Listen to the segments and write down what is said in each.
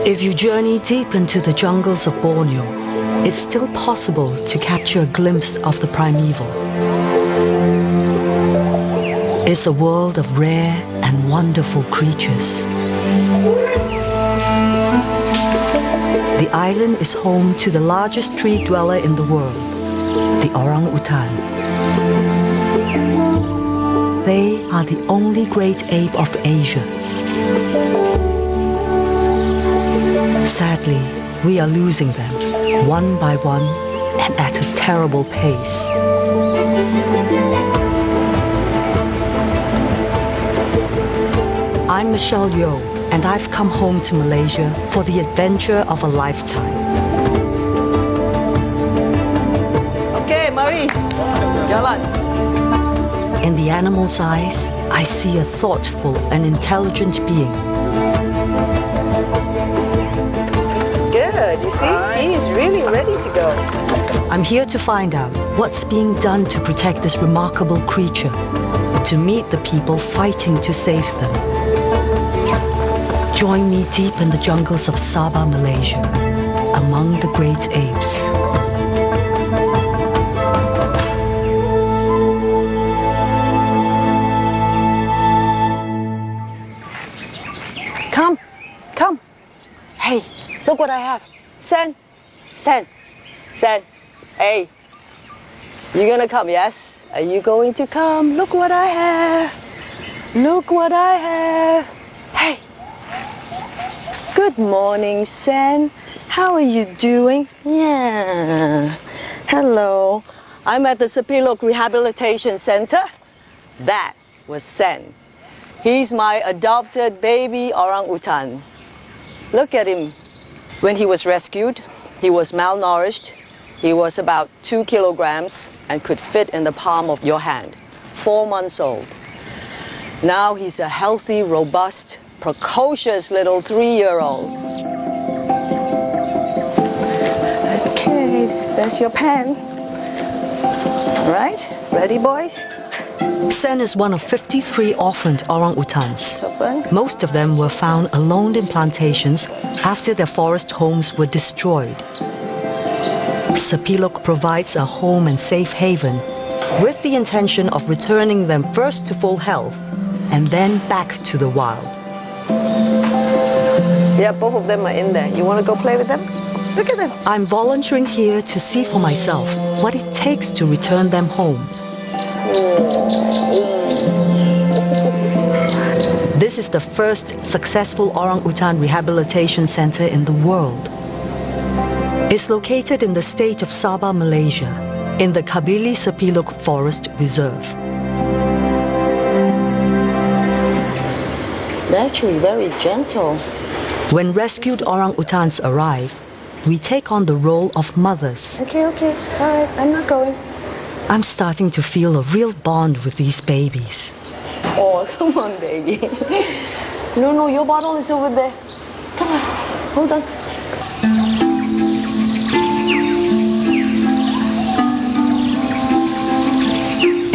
If you journey deep into the jungles of Borneo, it's still possible to capture a glimpse of the primeval. It's a world of rare and wonderful creatures. The island is home to the largest tree dweller in the world, the orang-utan. They are the only great ape of Asia. Sadly, we are losing them, one by one, and at a terrible pace. I'm Michelle Yeoh, and I've come home to Malaysia for the adventure of a lifetime. Okay, mari. Jalan. In the animal's eyes, I see a thoughtful and intelligent being. Good, you see? He's really ready to go. I'm here to find out what's being done to protect this remarkable creature, to meet the people fighting to save them. Join me deep in the jungles of Sabah, Malaysia, among the great apes. Come, come. Hey, look what I have. Sen, Sen, Sen. Hey, you gonna come, yes? Are you going to come? Look what I have. Look what I have. Hey. Good morning, Sen. How are you doing? Yeah. Hello. I'm at the Sepilok Rehabilitation Center. That was Sen. He's my adopted baby orang-utan. Look at him. When he was rescued, he was malnourished. He was about 2 kilograms and could fit in the palm of your hand. 4 months old. Now he's a healthy, robust, precocious little 3-year-old. Okay, there's your pen. Right? Ready, boys? Sen is one of 53 orphaned orang-utans. Most of them were found alone in plantations after their forest homes were destroyed. Sepilok provides a home and safe haven with the intention of returning them first to full health and then back to the wild. Yeah, both of them are in there. You want to go play with them? Look at them. I'm volunteering here to see for myself what it takes to return them home. This is the first successful orang-utan rehabilitation center in the world. It's located in the state of Sabah, Malaysia, in the Kabili Sepilok Forest Reserve. They're actually very gentle. When rescued orang-utans arrive, we take on the role of mothers. Okay, okay. All right, I'm not going. I'm starting to feel a real bond with these babies. Oh, come on, baby. No, your bottle is over there. Come on, hold on.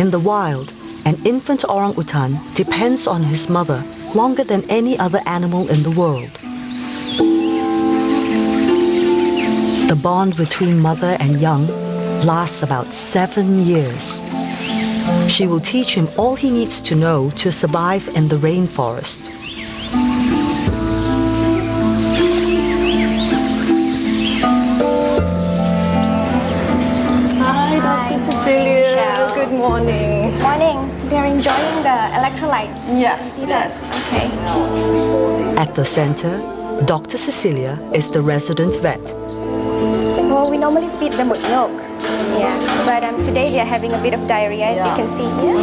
In the wild, an infant orang-utan depends on his mother longer than any other animal in the world. The bond between mother and young lasts about 7 years. She will teach him all he needs to know to survive in the rainforest. Hi, Dr. Cecilia. Michelle. Good morning. Morning. They're enjoying the electrolyte. Yes, See that? Okay. At the center, Dr. Cecilia is the resident vet. Well, we normally feed them with milk. Yeah. But today they're having a bit of diarrhea, as you can see here.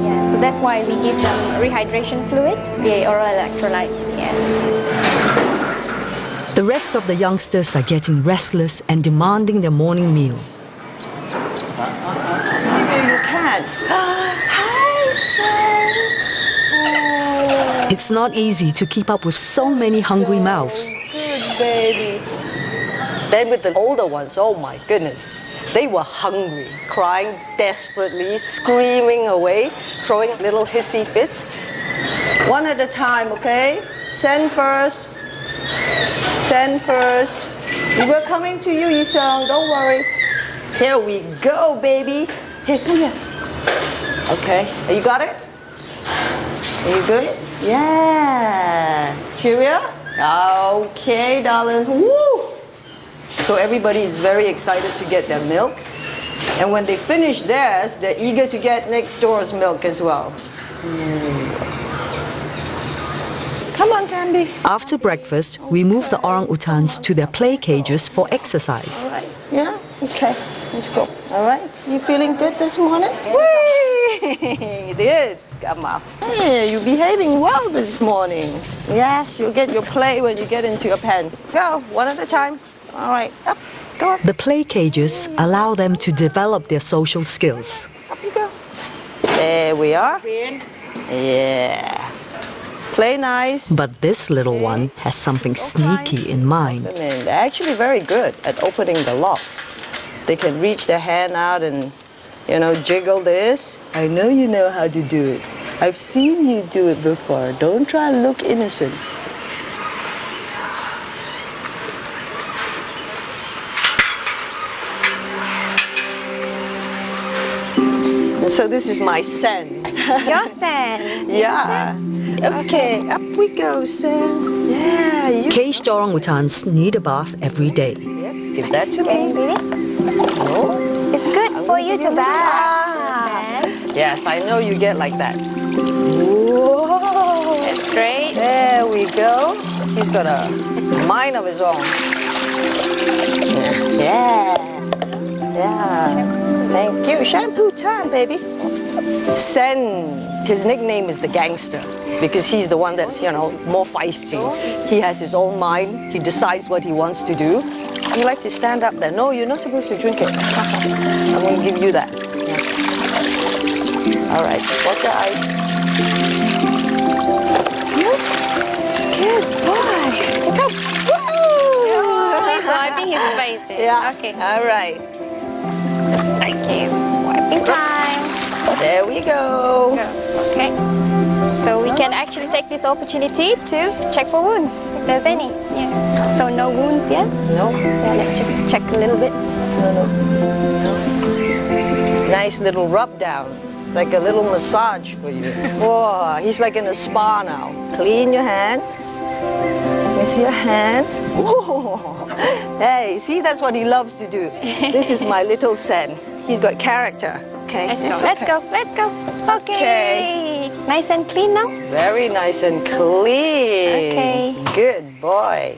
Yeah. So that's why we give them rehydration fluid, the oral electrolyte. Yeah. The rest of the youngsters are getting restless and demanding their morning meal. Maybe you can. Hi, Sen. Oh. It's not easy to keep up with so many hungry mouths. Good baby. Then with the older ones, oh my goodness. They were hungry, crying desperately, screaming away, throwing little hissy fits. One at a time, okay? Send first. Send first. We're coming to you, Yisung. Don't worry. Here we go, baby. Here, come here. Okay. You got it? Are you good? Yeah. Cheerio? Okay, darling. Woo! So everybody is very excited to get their milk. And when they finish theirs, they're eager to get next door's milk as well. Come on, Candy. After breakfast, we move the orang-utans to their play cages for exercise. All right. Yeah? Okay. Let's go. All right. You feeling good this morning? Whee! Good. Come on. Hey, you're behaving well this morning. Yes, you'll get your play when you get into your pen. Go, one at a time. All right. Up. Go up. The play cages allow them to develop their social skills. Up you go. There we are. Yeah. Play nice. But this little one has something sneaky in mind. They're actually very good at opening the locks. They can reach their hand out and, you know, jiggle this. I know you know how to do it. I've seen you do it before. Don't try to look innocent. So this is my Sen. Your Sen. Yeah. Okay, up we go, Sen. Yeah, you... Caged orangutans need a bath every day. Yep, give that to Okay, me. baby. No. It's good for you to bath. Sen. Yes, I know you get like that. Whoa. That's great. There we go. He's got a mind of his own. Yeah. Yeah. Thank you. Shampoo time, baby. Sen, his nickname is the gangster because he's the one that's, you know, more feisty. He has his own mind. He decides what he wants to do. You like to stand up there. No, you're not supposed to drink it. I'm going to give you that. Yeah. All right. Watch your eyes. Good boy. Go. Woo! He's wiping his face. Yeah. Okay. All right. Thank you. Wiping time. There we go. Okay. So we can actually take this opportunity to check for wounds, if there's any. Yeah. So no wounds yet? No. Yeah, let's just check a little bit. No. Nice little rub down, like a little massage for you. Whoa, he's like in a spa now. Clean your hands. Let me see your hands. Whoa. Hey, see, that's what he loves to do. This is my little Sen. He's got character. Okay. Let's go. Let's go. Okay. Nice and clean now? Very nice and clean. Okay. Good boy.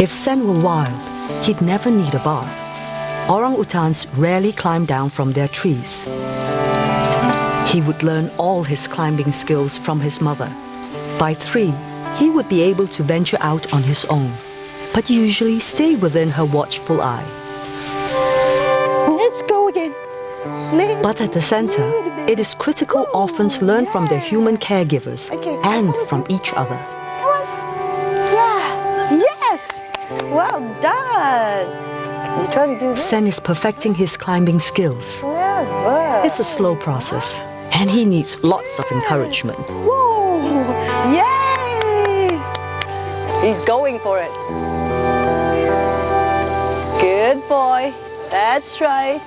If Sen were wild, he'd never need a bath. Orang-utans rarely climb down from their trees. He would learn all his climbing skills from his mother. By 3, he would be able to venture out on his own, but usually stay within her watchful eye. Let's go again. But at the center, it is critical orphans learn from their human caregivers and from each other. Come on. Yeah. Yes. Well done. You try to do this? Sen is perfecting his climbing skills. Yeah. It's a slow process, and he needs lots of encouragement. Whoa. Yay. He's going for it. Good boy. That's right.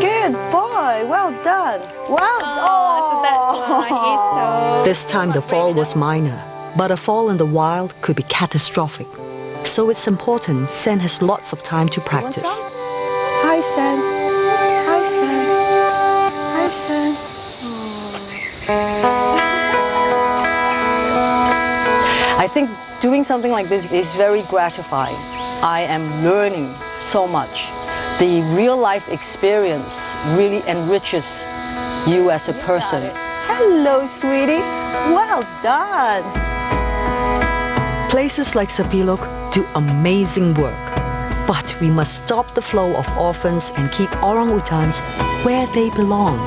Good boy. Well done. Well done. So that's why he's so... This time the fall was minor, but a fall in the wild could be catastrophic. So it's important Sen has lots of time to practice. Hi, Sen. Hi, Sen. Hi, Sen. I think doing something like this is very gratifying. I am learning so much. The real life experience really enriches you as a person. Hello, sweetie. Well done. Places like Sapilok do amazing work, but we must stop the flow of orphans and keep orang-utans where they belong.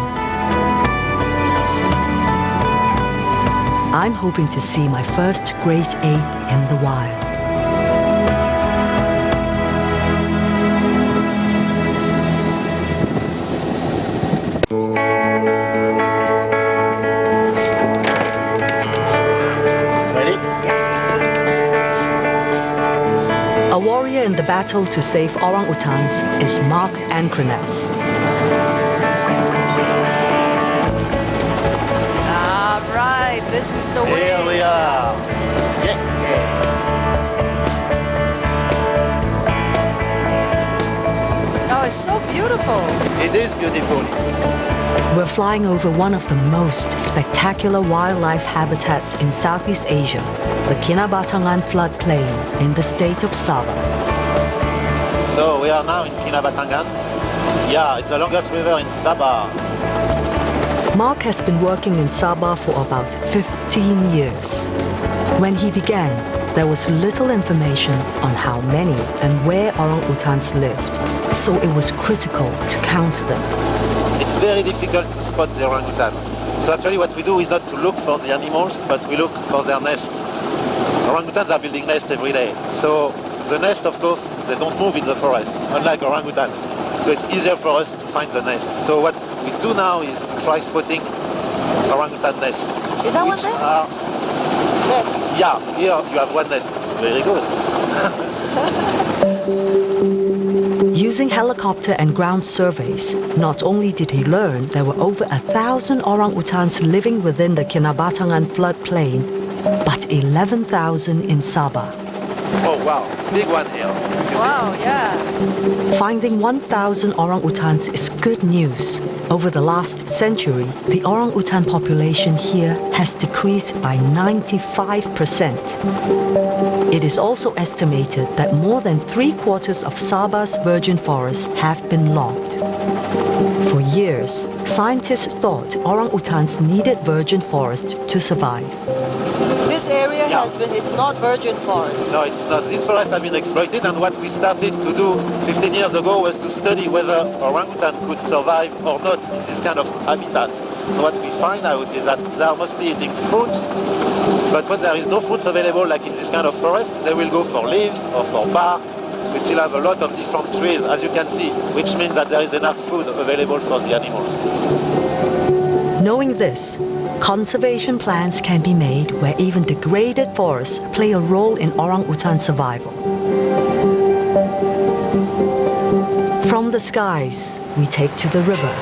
I'm hoping to see my first great ape in the wild. Ready? battle to save orangutans is Mark Ankrenas. All right, this is the way. Here we are. Oh, it's so beautiful. It is beautiful. We're flying over one of the most spectacular wildlife habitats in Southeast Asia, the Kinabatangan floodplain in the state of Sabah. So we are now in Kinabatangan. Yeah, it's the longest river in Sabah. Mark has been working in Sabah for about 15 years. When he began, there was little information on how many and where orangutans lived, so it was critical to count them. It's very difficult to spot the orangutan. So actually what we do is not to look for the animals, but we look for their nest. Orangutans are building nests every day. So the nest, of course, they don't move in the forest, unlike orangutan. So it's easier for us to find the nest. So what we do now is to try spotting orangutan nests. Is that one there? Yes. Yeah, here you have one nest. Very good. Using helicopter and ground surveys, not only did he learn there were over 1,000 orangutans living within the Kinabatangan floodplain, but 11,000 in Sabah. Oh wow, big one here. Wow, yeah. Finding 1,000 orangutans is good news. Over the last century, the orangutan population here has decreased by 95%. It is also estimated that more than 3/4 of Sabah's virgin forests have been logged. For years, scientists thought orangutans needed virgin forest to survive. This area Yeah. it's not virgin forest. No, it's not. These forests have been exploited, and what we started to do 15 years ago was to study whether orangutan could survive or not in this kind of habitat. And what we find out is that they are mostly eating fruits, but when there is no fruits available, like in this kind of forest, they will go for leaves or for bark. We still have a lot of different trees, as you can see, which means that there is enough food available for the animals. Knowing this, conservation plans can be made where even degraded forests play a role in orangutan survival. From the skies, we take to the river.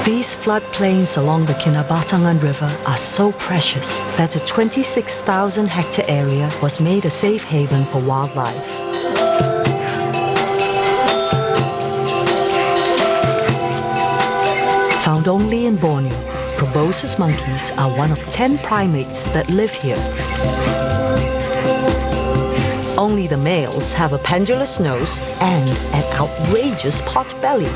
These floodplains along the Kinabatangan River are so precious that a 26,000 hectare area was made a safe haven for wildlife. Found only in Borneo, proboscis monkeys are one of 10 primates that live here. Only the males have a pendulous nose and an outrageous pot belly.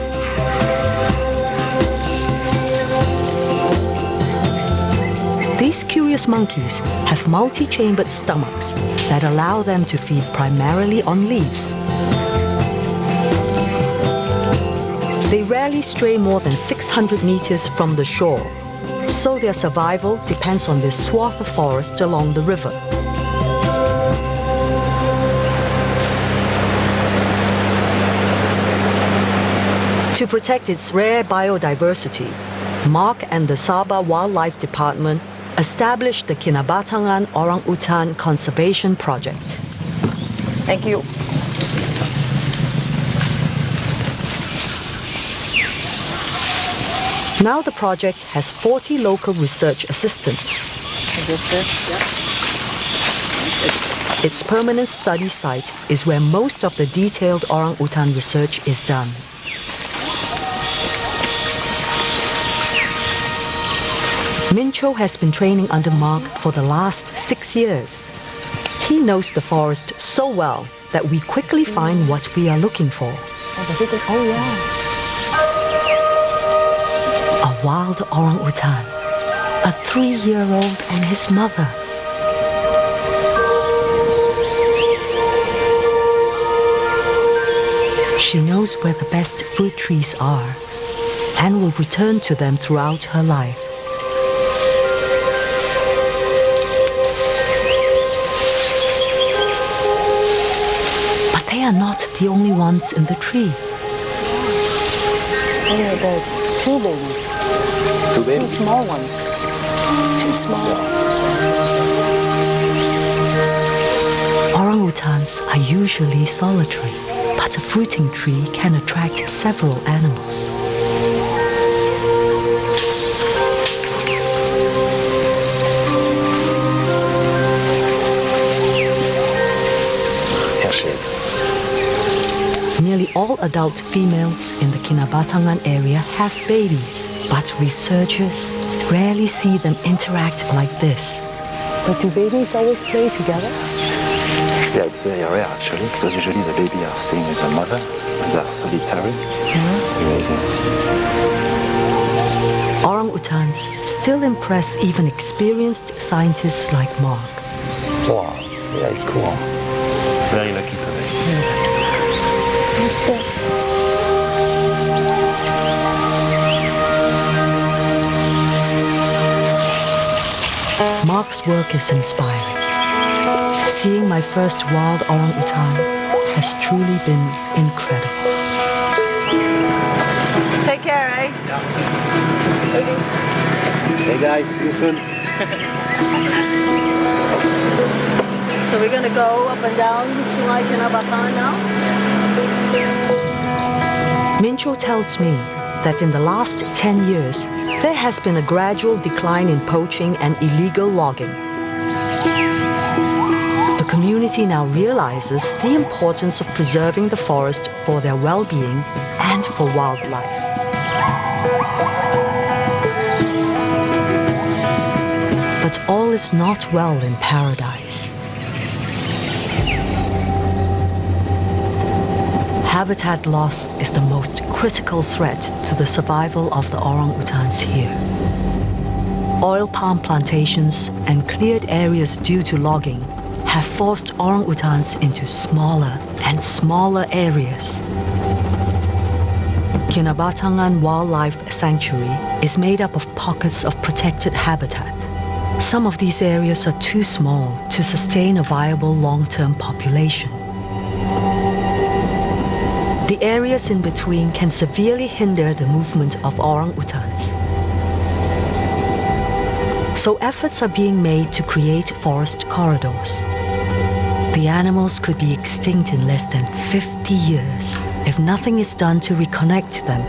These curious monkeys have multi-chambered stomachs that allow them to feed primarily on leaves. They rarely stray more than 600 meters from the shore, so their survival depends on this swath of forest along the river. To protect its rare biodiversity, Mark and the Sabah Wildlife Department established the Kinabatangan Orangutan Conservation Project. Thank you. Now the project has 40 local research assistants. Its permanent study site is where most of the detailed orangutan research is done. Mincho has been training under Mark for the last 6 years. He knows the forest so well that we quickly find what we are looking for. Oh, yeah. A wild orangutan, a 3-year-old and his mother. She knows where the best fruit trees are and will return to them throughout her life. But they are not the only ones in the tree. Oh, there's 2 babies. Two babies? 2 small ones. It's too small. Orangutans are usually solitary, but a fruiting tree can attract several animals. Nearly all adult females in the Kinabatangan area have babies, but researchers rarely see them interact like this. But do babies always play together? Yeah, it's very rare actually, because usually the baby are staying with the mother, and they are solitary. Orang-utans still impress even experienced scientists like Mark. Wow, very cool. Very lucky today. Mark's work is inspiring. Seeing my first wild orangutan has truly been incredible. Take care, eh? Hey guys, see you soon. So we're gonna go up and down Sungai Kinabatangan now? Mincho tells me that in the last 10 years, there has been a gradual decline in poaching and illegal logging. The community now realizes the importance of preserving the forest for their well-being and for wildlife. But all is not well in paradise. Habitat loss is the most critical threat to the survival of the orang-utans here. Oil palm plantations and cleared areas due to logging have forced orang-utans into smaller and smaller areas. Kinabatangan Wildlife Sanctuary is made up of pockets of protected habitat. Some of these areas are too small to sustain a viable long-term population. The areas in between can severely hinder the movement of orang-utans. So efforts are being made to create forest corridors. The animals could be extinct in less than 50 years if nothing is done to reconnect them.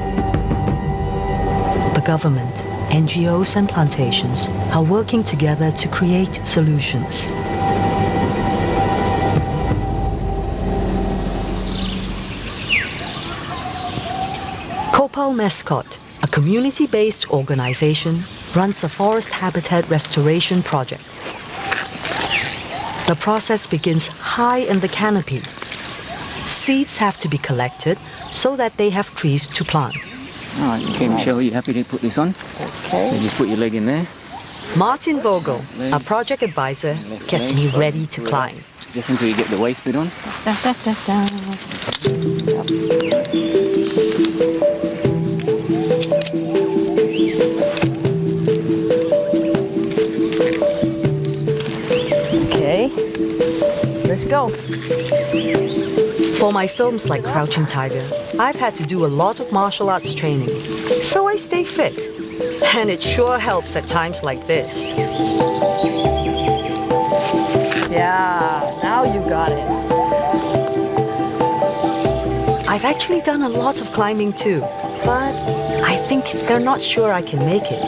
The government, NGOs and plantations are working together to create solutions. Kopal Mascot, a community-based organization, runs a forest habitat restoration project. The process begins high in the canopy. Seeds have to be collected so that they have trees to plant. Alright, okay, Michelle, you happy to put this on? Okay. So you just put your leg in there. Martin Vogel, a project advisor, gets me ready to climb. Just until you get the waist bit on. Okay. Let's go. For my films like Crouching Tiger, I've had to do a lot of martial arts training, so I stay fit. And it sure helps at times like this. Yeah, now you got it. I've actually done a lot of climbing too, but I think they're not sure I can make it.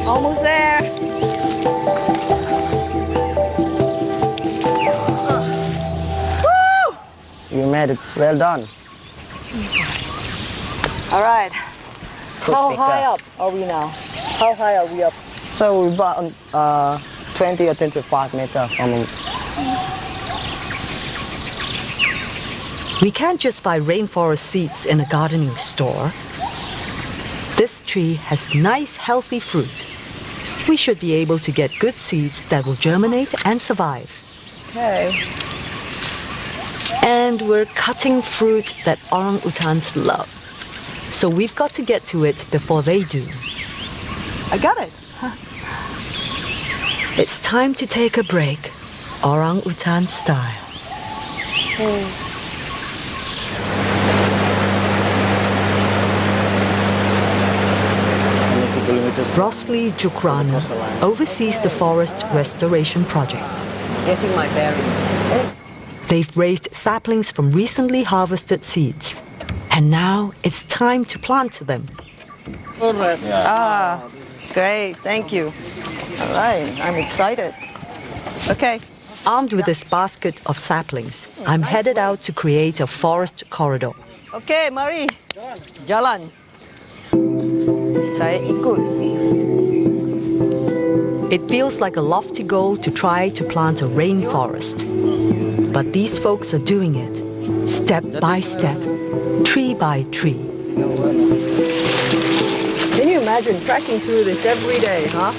Almost there. Woo! You made it. Well done. All right. How high up are we now? How high are we up? So we're about 20 or 25 meters from it. We can't just buy rainforest seeds in a gardening store. This tree has nice, healthy fruit. We should be able to get good seeds that will germinate and survive. Okay. And we're cutting fruit that orang-utans love. So we've got to get to it before they do. I got it. It's time to take a break, orang-utan style. 2 kilometers Rosli Jukrana oversees the forest restoration project. Getting my bearings. They've raised saplings from recently harvested seeds. And now it's time to plant them. Ah, great. Thank you. All right. I'm excited. Okay. Armed with this basket of saplings, I'm headed out to create a forest corridor. Okay, mari. Jalan. Saya ikut. It feels like a lofty goal to try to plant a rainforest. But these folks are doing it, step by step, tree by tree. Can you imagine trekking through this every day, huh?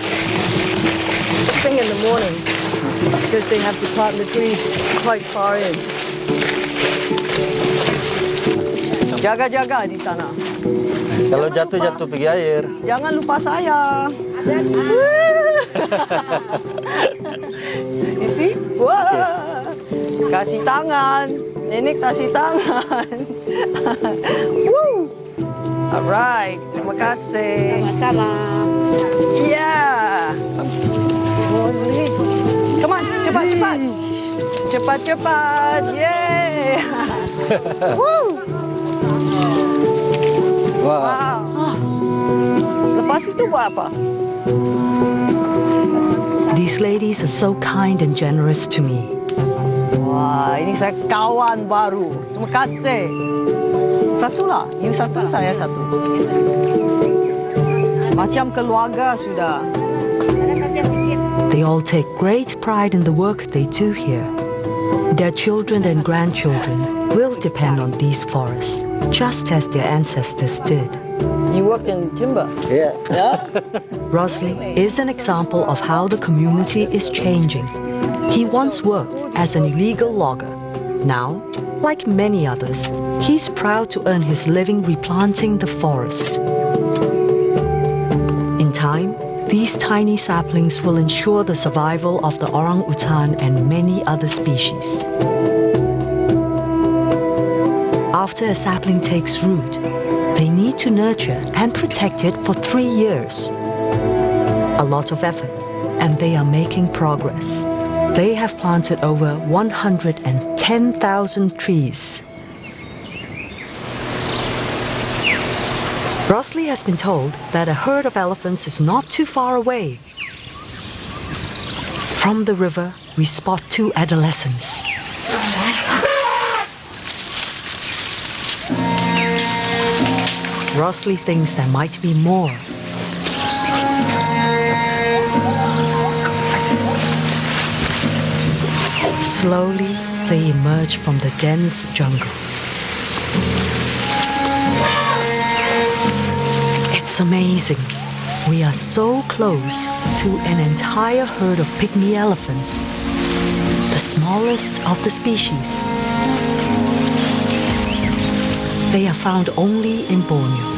First thing in the morning, because they have to plant the trees quite far in. Jaga-jaga di sana. Kalau jatuh pergi air. Jangan lupa saya. You see? Wah. Kasih tangan. Nenek kasih tangan. Woo. Alright. Terima kasih. Sama-sama. Yeah. Boleh. Come on, cepat-cepat. Cepat-cepat. Yeah. Woo. Wow. Lepas itu buat apa? These ladies are so kind and generous to me. Wah, ini saya kawan baru. Terima kasih. Satulah. You satu, saya satu. Macam keluarga sudah. They all take great pride in the work they do here. Their children and grandchildren will depend on these forests, just as their ancestors did. You worked in timber? Yeah. Rosli is an example of how the community is changing. He once worked as an illegal logger. Now, like many others, he's proud to earn his living replanting the forest. In time, these tiny saplings will ensure the survival of the orang-utan and many other species. After a sapling takes root, they need to nurture and protect it for 3 years. A lot of effort, and they are making progress. They have planted over 110,000 trees. Rosli has been told that a herd of elephants is not too far away. From the river, we spot 2 adolescents. Rosli thinks there might be more. Slowly, they emerge from the dense jungle. It's amazing. We are so close to an entire herd of pygmy elephants, the smallest of the species. They are found only in Borneo.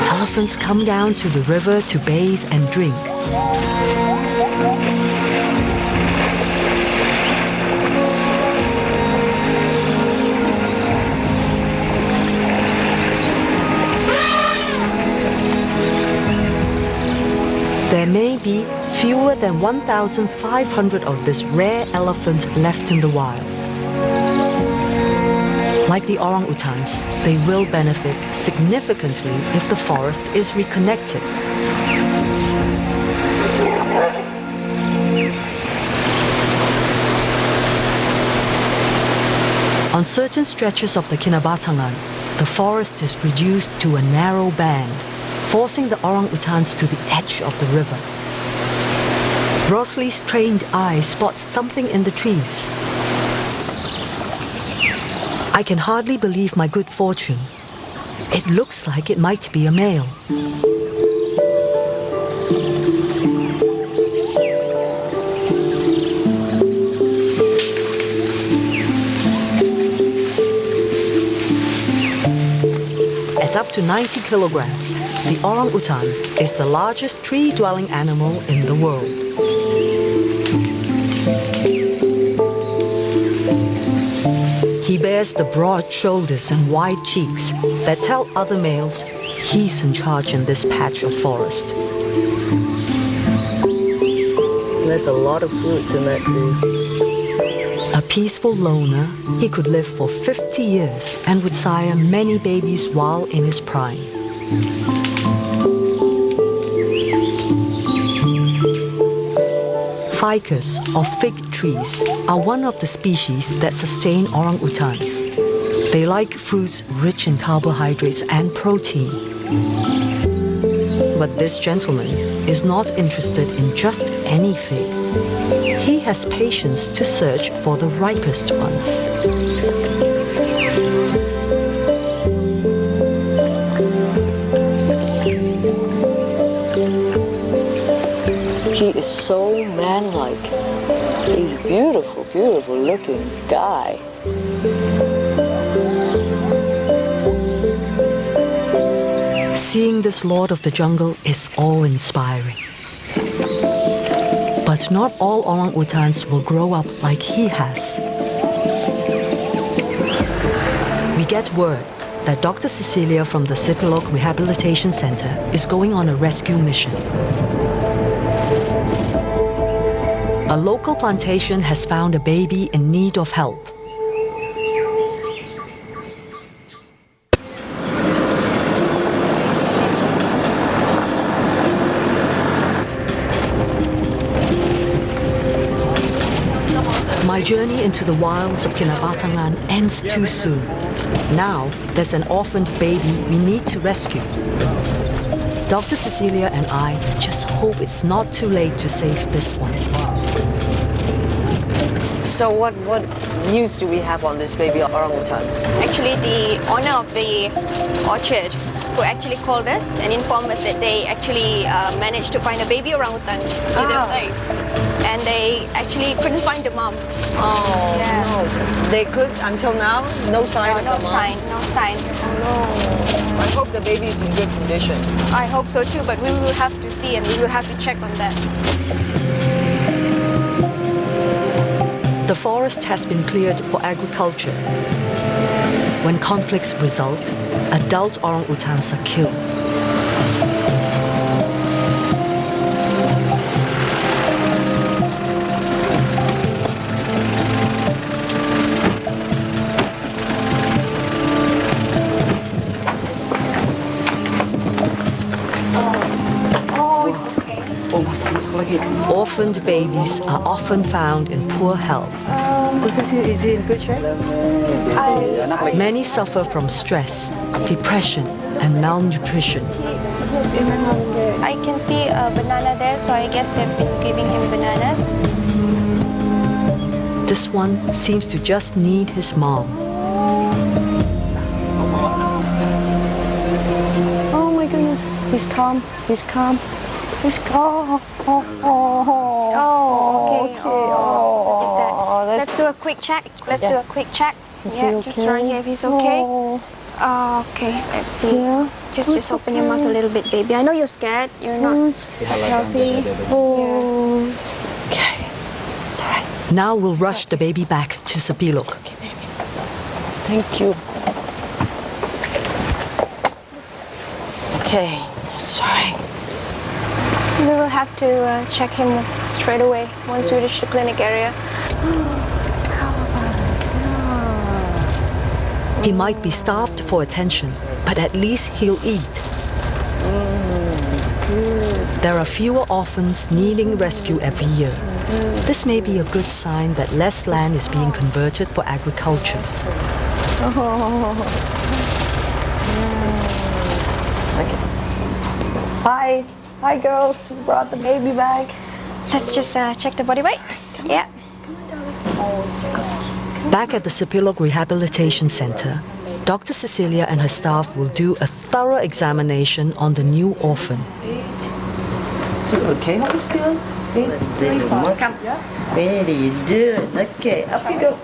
Elephants come down to the river to bathe and drink. There may be fewer than 1,500 of this rare elephant left in the wild. Like the orang-utans, they will benefit significantly if the forest is reconnected. On certain stretches of the Kinabatangan, the forest is reduced to a narrow band, forcing the orang-utans to the edge of the river. Rosli's trained eye spots something in the trees. I can hardly believe my good fortune. It looks like it might be a male. At up to 90 kilograms, the orang-utan is the largest tree-dwelling animal in the world. He bears the broad shoulders and wide cheeks that tell other males he's in charge in this patch of forest. There's a lot of fruits in that tree. A peaceful loner, he could live for 50 years and would sire many babies while in his prime. Ficus, or fig trees, are one of the species that sustain orang-utans. They like fruits rich in carbohydrates and protein. But this gentleman is not interested in just any fig. He has patience to search for the ripest ones. He is so man-like. He's a beautiful, beautiful looking guy. Seeing this lord of the jungle is awe-inspiring. But not all orang-utans will grow up like he has. We get word that Dr. Cecilia from the Sipilok Rehabilitation Center is going on a rescue mission. A local plantation has found a baby in need of help. My journey into the wilds of Kinabatangan ends too soon. Now, there's an orphaned baby we need to rescue. Dr. Cecilia and I just hope it's not too late to save this one. So what news do we have on this baby orangutan? Actually, the owner of the orchard who actually called us and informed us that they actually managed to find a baby orangutan in their place. And they actually couldn't find the mom. Oh, Yeah. no. They could until now? No sign of No the mom? sign, no sign. I hope the baby is in good condition. I hope so too, but we will have to see and we will have to check on that. The forest has been cleared for agriculture. When conflicts result, adult orang-utans are killed. Orphaned babies are often found in poor health. Is he in good shape? Many suffer from stress, depression, and malnutrition. I can see a banana there, so I guess they've been giving him bananas. This one seems to just need his mom. Oh my goodness. He's calm. He's calm. He's calm. Oh, okay. Oh, let's do a quick check. Let's do a quick check. Yeah, just around here if he's okay. Okay, let's see. Just open your mouth a little bit, baby. I know you're scared. You're not healthy. Okay. Sorry. Now we'll rush the baby back to Sapilok. Okay, baby. Thank you. Okay. Sorry. We will have to check him straight away once we reach the clinic area. He might be starved for attention, but at least he'll eat. There are fewer orphans needing rescue every year. This may be a good sign that less land is being converted for agriculture. Hi. Hi, girls. We brought the baby back. Let's just check the body weight. Yeah. Back at the Sapilok Rehabilitation Center, Dr. Cecilia and her staff will do a thorough examination on the new orphan. Okay, hold still. Very good. Okay, up you go.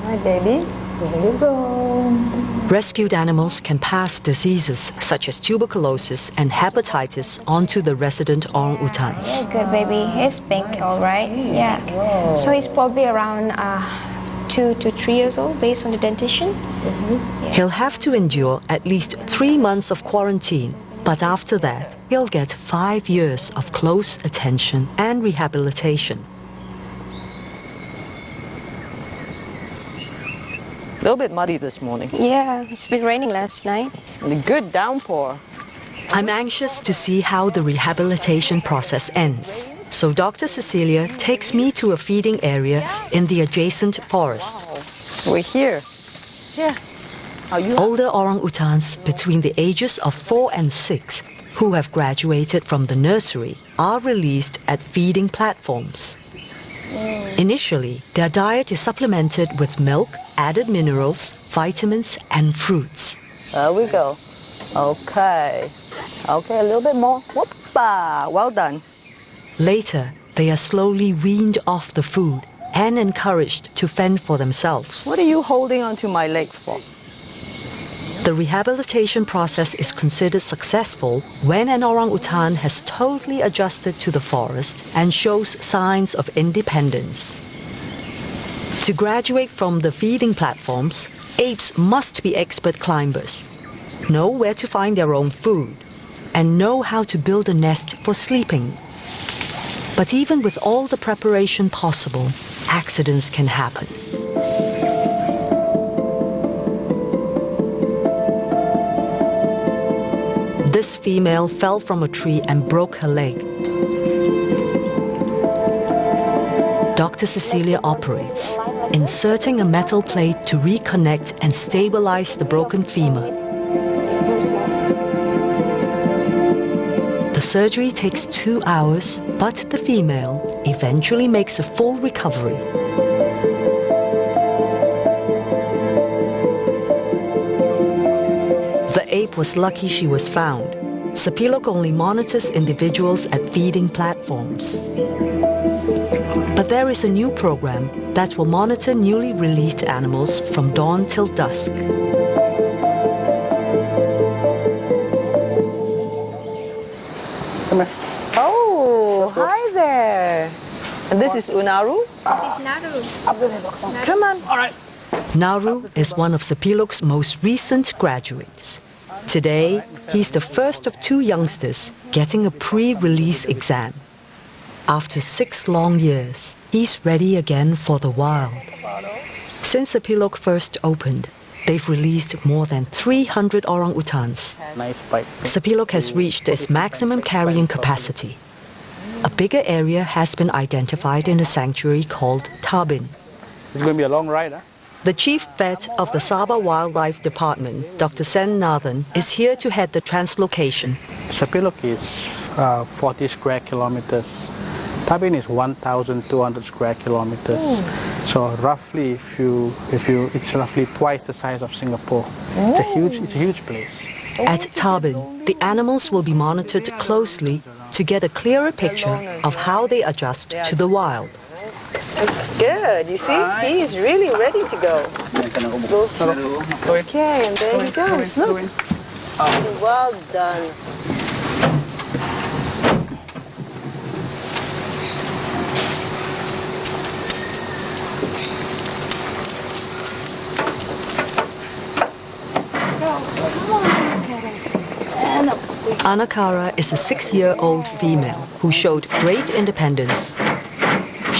Hi, baby. There you go. Rescued animals can pass diseases such as tuberculosis and hepatitis onto the resident orang-utans. Yeah, good baby. He's pink, all right. Yeah. So he's probably around 2 to 3 years old based on the dentition. He'll have to endure at least 3 months of quarantine, but after that, he'll get 5 years of close attention and rehabilitation. A little bit muddy this morning. Yeah, it's been raining last night. And a good downpour. I'm anxious to see how the rehabilitation process ends. So Dr. Cecilia takes me to a feeding area in the adjacent forest. We're here. Yeah. Older orangutans between the ages of 4 and 6 who have graduated from the nursery are released at feeding platforms. Initially, their diet is supplemented with milk, added minerals, vitamins and fruits. There we go. Okay. Okay, a little bit more. Whoopa! Well done. Later, they are slowly weaned off the food and encouraged to fend for themselves. What are you holding onto my leg for? The rehabilitation process is considered successful when an orangutan has totally adjusted to the forest and shows signs of independence. To graduate from the feeding platforms, apes must be expert climbers, know where to find their own food, and know how to build a nest for sleeping. But even with all the preparation possible, accidents can happen. This female fell from a tree and broke her leg. Dr. Cecilia operates, inserting a metal plate to reconnect and stabilize the broken femur. The surgery takes 2 hours, but the female eventually makes a full recovery. The ape was lucky she was found. Sepilok only monitors individuals at feeding platforms. But there is a new program that will monitor newly released animals from dawn till dusk. Oh, hi there. And this is Unaru? Come on. All right. Nauru is one of Sepilok's most recent graduates. Today, he's the first of 2 youngsters getting a pre-release exam. After 6 long years, he's ready again for the wild. Since Sepilok first opened, they've released more than 300 orangutans. Nice bite. Sepilok has reached its maximum carrying capacity. A bigger area has been identified in a sanctuary called Tabin. It's going to be a long ride, huh? The chief vet of the Sabah Wildlife Department, Dr. Sen Nathan, is here to head the translocation. Sepilok is 40 square kilometers. Tabin is 1,200 square kilometers. So roughly, it's roughly twice the size of Singapore. It's a huge place. At Tabin, the animals will be monitored closely to get a clearer picture of how they adjust to the wild. Good. You see, he is really ready to go. Okay, and there he goes. Look. Well done. Anakara is a 6-year-old female who showed great independence.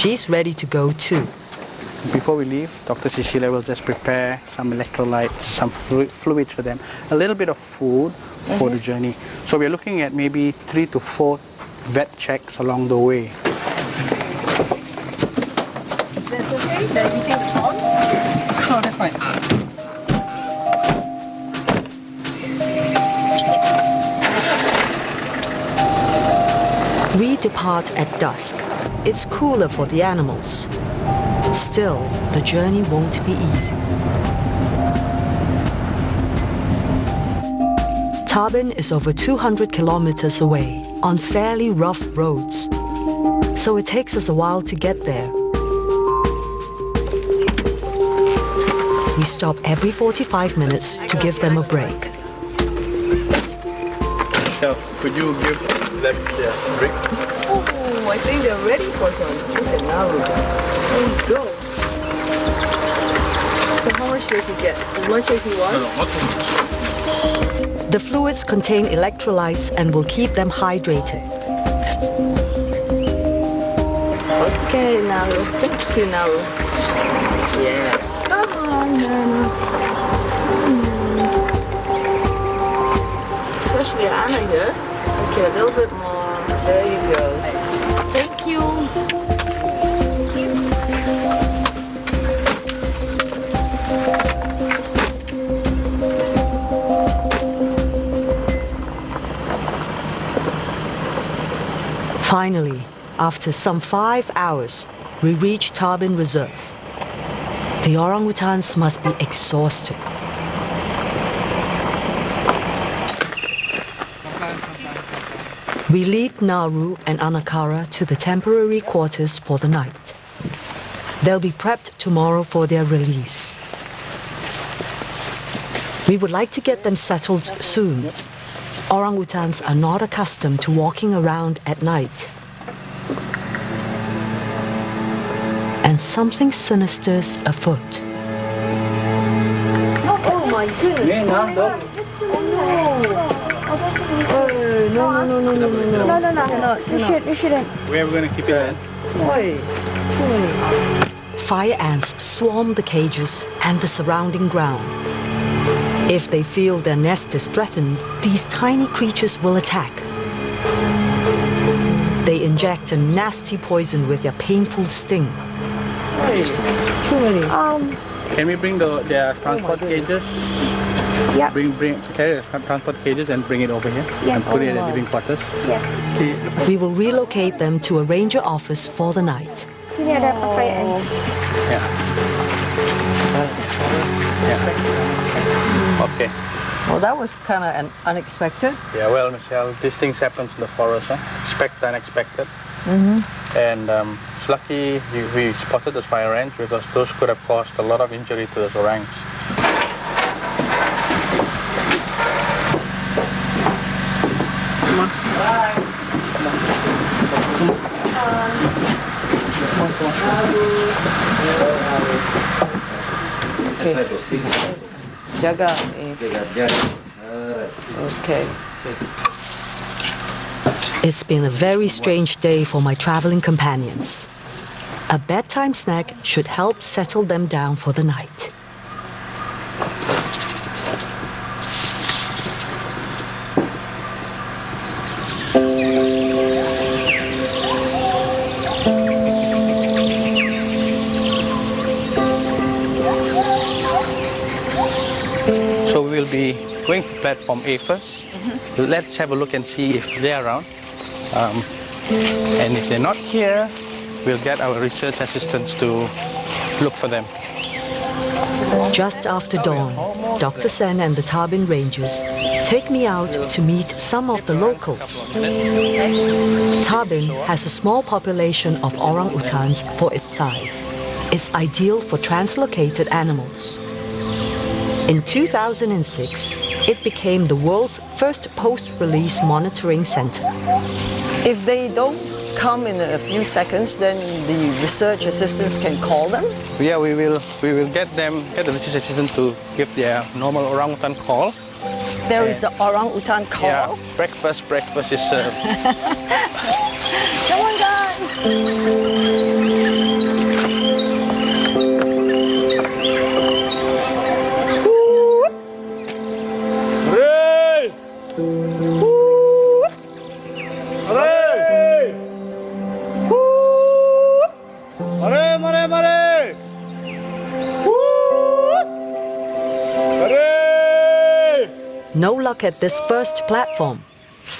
She's ready to go too. Before we leave, Dr. Cecilia will just prepare some electrolytes, some fluids for them, a little bit of food for the journey. So we're looking at maybe 3 to 4 vet checks along the way. That's okay? They're eating the corn? Oh, that's fine. We depart at dusk. It's cooler for the animals. Still, the journey won't be easy. Tabin is over 200 kilometers away on fairly rough roads, so it takes us a while to get there. We stop every 45 minutes to give them a break. Michelle, could you give them their drink? Oh, I think they're ready for some. Look at Naru. There you go. So how much does he get? As much as he wants? The fluids contain electrolytes and will keep them hydrated. Okay, Naru. Thank you, Naru. Yes. Come on, Naru. Especially Anna here. Okay, a little bit more. There you go. Thank you. Finally, after some 5 hours, we reach Tarbin Reserve. The orangutans must be exhausted. We lead Naru and Anakara to the temporary quarters for the night. They'll be prepped tomorrow for their release. We would like to get them settled soon. Orangutans are not accustomed to walking around at night. And something sinister's afoot. Oh my goodness. No. You shouldn't. Where are we going to keep it in? Fire ants swarm the cages and the surrounding ground. If they feel their nest is threatened, these tiny creatures will attack. They inject a nasty poison with their painful sting. Can we bring their transport cages? Yeah. Carry the transport cages and bring it over here and put it in the living quarters. Yes. We will relocate them to a ranger office for the night. Sini ada fire ant. Okay. Well, that was kind of unexpected. Yeah, well, Michelle, these things happen in the forest, huh? Expect the unexpected. And it's lucky we spotted those fire ants because those could have caused a lot of injury to those orangs. Come on. Bye. Jaga. Okay. It's been a very strange day for my traveling companions. A bedtime snack should help settle them down for the night. So we'll be going to platform A first. Let's have a look and see if they're around. And if they're not here, we'll get our research assistants to look for them. Just after dawn, Dr. Sen and the Tarbin Rangers take me out to meet some of the locals. Tarbin has a small population of orang-utans for its size. It's ideal for translocated animals. In 2006, it became the world's first post-release monitoring center. If they don't come in a few seconds, then the research assistants can call them? Yeah, we will get the research assistant to give their normal orangutan call. There is the orangutan call? Yeah, breakfast is served. Come on, guys! No luck at this first platform,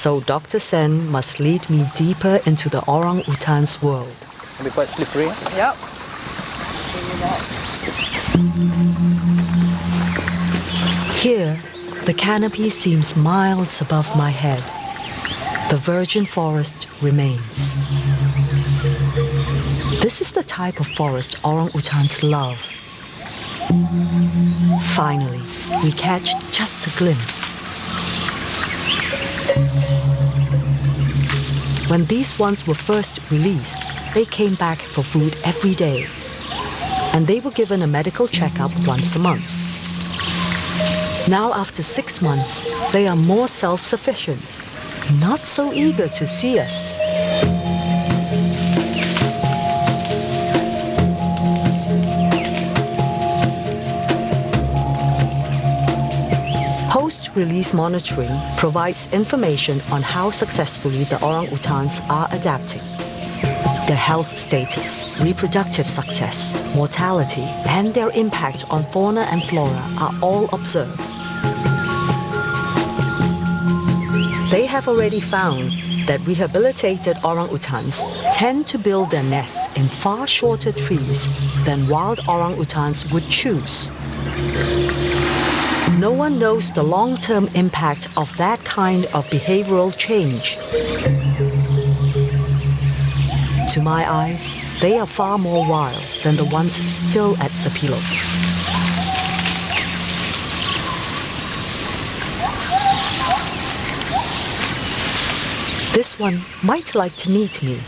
so Dr. Sen must lead me deeper into the orang-utan's world. It'll be quite slippery. Yep. Here, the canopy seems miles above my head. The virgin forest remains. This is the type of forest orang-utans love. Finally, we catch just a glimpse. When these ones were first released, they came back for food every day. and they were given a medical checkup once a month. Now, after 6 months, they are more self-sufficient, not so eager to see us. Post-release monitoring provides information on how successfully the orang-utans are adapting. Their health status, reproductive success, mortality, and their impact on fauna and flora are all observed. They have already found that rehabilitated orang-utans tend to build their nests in far shorter trees than wild orang-utans would choose. No one knows the long-term impact of that kind of behavioral change. To my eyes, they are far more wild than the ones still at Sepilok. This one might like to meet me,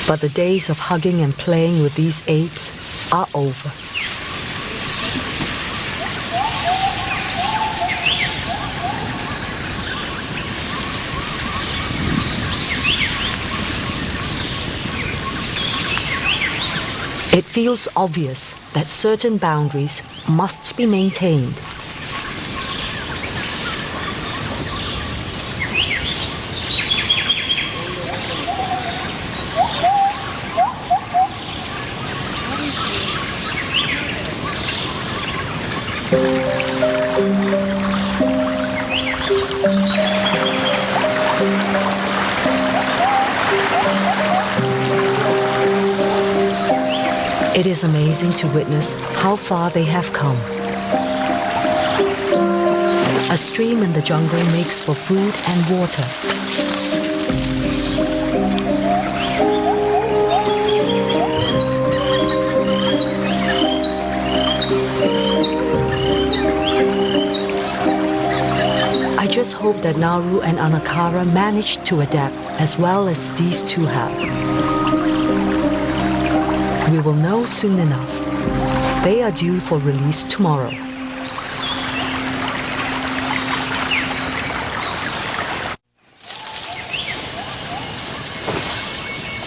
but the days of hugging and playing with these apes are over. It feels obvious that certain boundaries must be maintained. It is amazing to witness how far they have come. A stream in the jungle makes for food and water. I just hope that Nauru and Anakara manage to adapt as well as these two have. We will know soon enough. They are due for release tomorrow.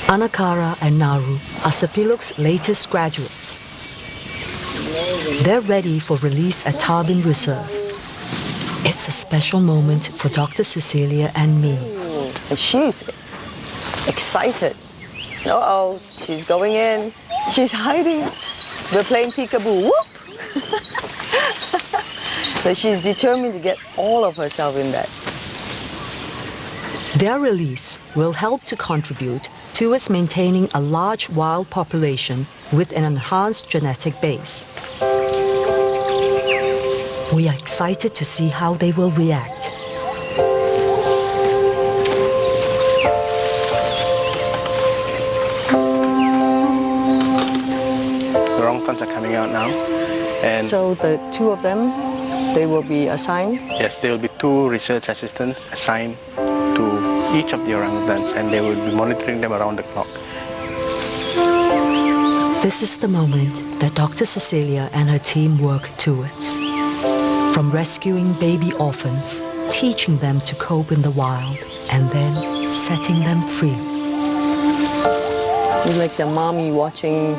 Anakara and Nauru are Sepilok's latest graduates. They're ready for release at Tarbin Reserve. It's a special moment for Dr. Cecilia and me. And she's excited. Uh-oh, she's going in. She's hiding. We're playing peekaboo. Whoop! So she's determined to get all of herself in there. Their release will help to contribute towards maintaining a large wild population with an enhanced genetic base. We are excited to see how they will react. Orangutans are coming out now, and So the two of them, they will be assigned. yes, there will be 2 research assistants assigned to each of the orangutans, and they will be monitoring them around the clock. This is the moment that Dr. Cecilia and her team work towards. From rescuing baby orphans, teaching them to cope in the wild, and then setting them free. It's like the mommy watching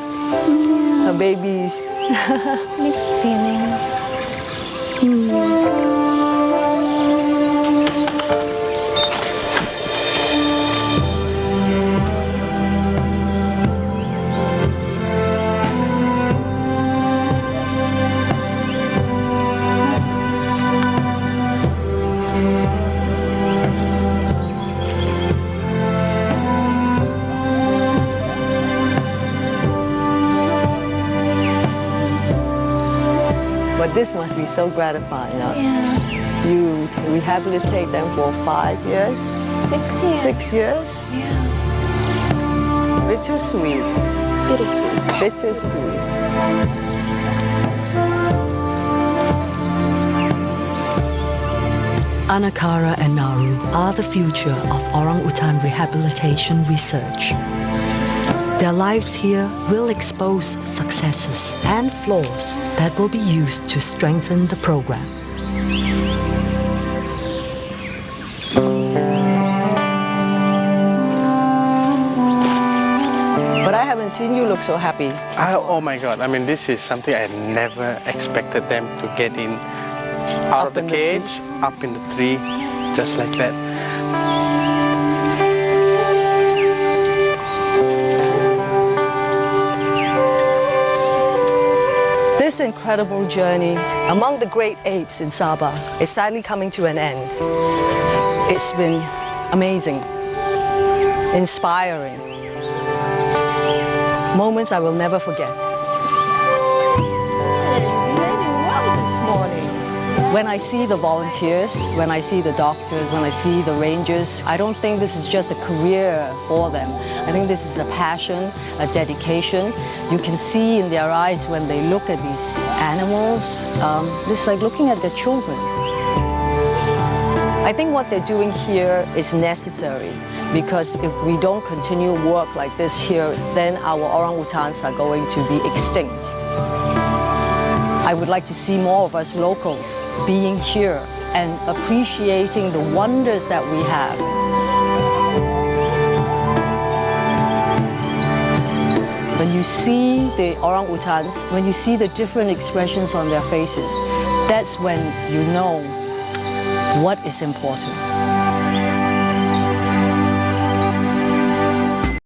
her babies. Mixed feelings. But this must be so gratifying. Huh? Yeah. You rehabilitate them for 5 years, 6 years. 6 years. Yeah. Bittersweet. Bittersweet. Bittersweet. Anakara and Nauru are the future of orangutan rehabilitation research. Their lives here will expose successes and flaws that will be used to strengthen the program. But I haven't seen you look so happy. Oh my God, I mean, this is something I never expected them to get in out of the cage, up in the tree, just like that. This incredible journey among the great apes in Sabah is sadly coming to an end. It's been amazing, inspiring, moments I will never forget. When I see the volunteers, when I see the doctors, when I see the rangers, I don't think this is just a career for them. I think this is a passion, a dedication. You can see in their eyes when they look at these animals, it's like looking at their children. I think what they're doing here is necessary, because if we don't continue work like this here, then our orangutans are going to be extinct. I would like to see more of us locals being here and appreciating the wonders that we have. When you see the orangutans, when you see the different expressions on their faces, that's when you know what is important.